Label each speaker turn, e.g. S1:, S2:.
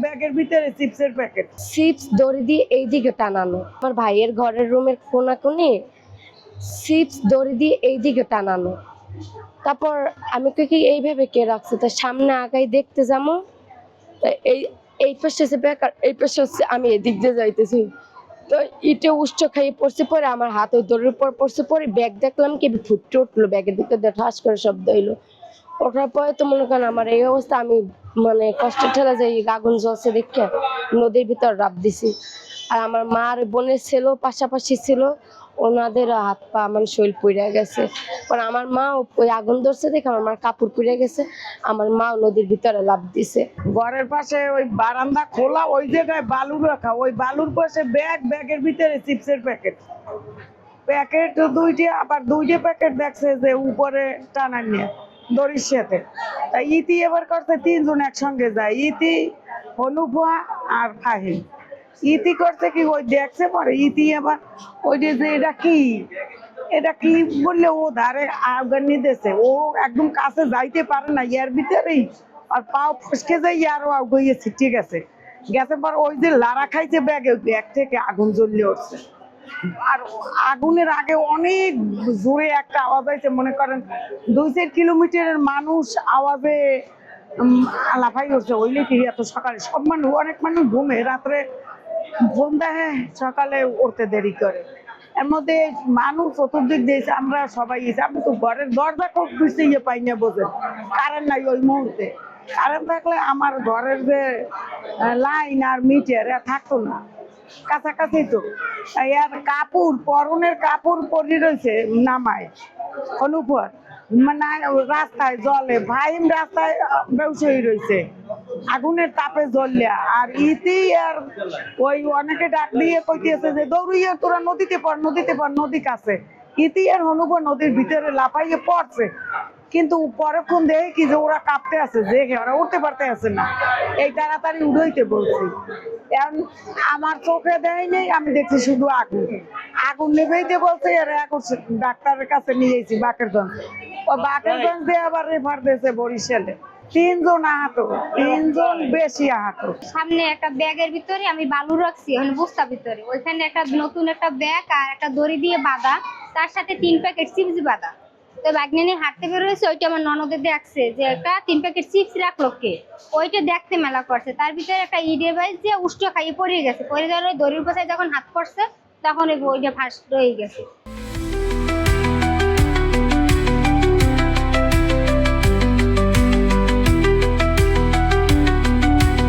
S1: ব্যাগের ভিতরে চিপসের প্যাকেট।
S2: চিপস দড়ি দিয়ে এইদিকে টানানো, আমার ভাইয়ের ঘরের রুমের কোণে চিপস দড়ি দিয়ে এইদিকে টানানো। তারপর আমি কি এইভাবে কে রাখছে, তার সামনে আগাই দেখতে যাবো, এই এই পাশে হচ্ছে ব্যাগ আর এই পাশে হচ্ছে আমি এদিক দিয়ে যাইতেছি। তো ইটে উষ্ঠ খাইয়ে পড়ছে, পরে আমার হাত ওই দড়ির উপর পড়ছে, পরে ব্যাগ দেখলাম কি ফুটে উঠলো, ব্যাগের দিকে ঠাস করে শব্দ হইলো। ওঠার পরে তো মনে করেন আমার এই অবস্থা, আমি মানে কষ্টের ঠেলা যাই, আগুন জ্বলছে দেখে নদীর ভিতর রাত দিছি। আর আমার মা আর বোনের ছেলে পাশাপাশি ছিল, ওনাদের হাত পা মানে শরীর পুড়ে গেছে। কারণ আমার মা ওই আগুন ধরছে দেখে আমার মার কাপড় পুড়ে গেছে, আমার মা নদীর ভিতরে লাফ দিছে।
S1: ঘরের পাশে ওই বারান্দা খোলা, ওই জায়গায় বালু রাখা, ওই বালুর পাশে ব্যাগের ভিতরে চিপসের প্যাকেট দুইটা, আবার দুইটা প্যাকেট দেখছে যে উপরে টানা নিয়ে দড়ির সাথে। তাই ইতি এবার করছে তিনজন একসঙ্গে যায়, ইতি, হনুফা আর ফাহিম। ইতি করছে কি ওই দেখছে, পরে ইতি আবার ওই যে এটা কি বললে ও ধারে আগান নিতেছে, ও একদম কাছে যাইতে পারে না, ইয়ার ভিতরেই আর পাও ফসকে যাই আরো আগুয়েছে। ঠিক আছে, গেছে পর ওই যে লারা খাইছে ব্যাগ থেকে আগুন জ্বললে উঠছে। আর আগুনের আগে অনেক জোরে একটা আওয়াজ হয়েছে, মনে করেন 2-4 কিলোমিটারের মানুষ আওয়াজে লাফাই উঠছে। ওইলে কি এত সকালে সব মানুষ, অনেক মানুষ ঘুমে, রাত্রে ফোন দেখে, সকালে উঠতে দেরি করে। এর মধ্যে মানুষ চতুর্দিক দিয়েছে, আমরা সবাই এসে, আমি তো ঘরের দরজা খুঁজতে পাই না, বোঝেন কারেন্ট নাই ওই মুহূর্তে। কারেন্ট থাকলে আমার ঘরের যে লাইন আর মিটার থাকতো না, কাছাকাছি তো। আর কাপড়, পরনের কাপড় পরে রয়েছে নামায় অনুপর, মানে রাস্তায় জলে, ভাইম রাস্তায় বেউসই রয়েছে আগুনের তাপে জ্বললে। আর ইতি আর ওই অনেকে ডাক দিয়ে কইতেছে যে দৌড়িয়ে তোরা নদীতে পড়, নদী কাছে। ইতি আর হনুপর নদীর ভিতরে লাফাইয়ে পড়ছে, কিন্তু পরক্ষণ দেখে কি যে ওরা কাঁপতে আছে, যে ওরা উঠতে পারতে আছে না, এই তাড়াতাড়ি উড়াইতে বলছি। এখন আমার চোখে দেয় নেই, আমি দেখছি শুধু আগুন নেবেইতে বলছে। আর এখন ডাক্তারের কাছে নিয়ে গেছি বাকেরগঞ্জ, ও বাকেরগঞ্জ দিয়ে আবার রেফার দিয়েছে বরিশালে। 3 জন আহত, 3 জন বেশি আহত।
S3: সামনে একটা ব্যাগের ভিতরে আমি বালু রাখছি, বস্তার ভিতরে, ওইখানে একটা নতুন একটা ব্যাগ আর একটা দড়ি দিয়ে বাঁধা, তার সাথে 3 প্যাকেট চিপস বাঁধা। তো ব্যাগ নিয়ে হাঁটতে বেরোয়েছে, ওইটা আমার ননদে দেখছে যে একটা 3 প্যাকেট চিপস রাখলো কে, ওইটা দেখতে মেলা করছে। তার ভিতরে একটা ডিভাইস যে উষ্ঠ খাইয়ে পড়ে গেছে, পড়ে যাওয়ার দড়ির পাশে যখন হাত পড়ছে তখন ওইটা ফার্স্ট রয়ে গেছে।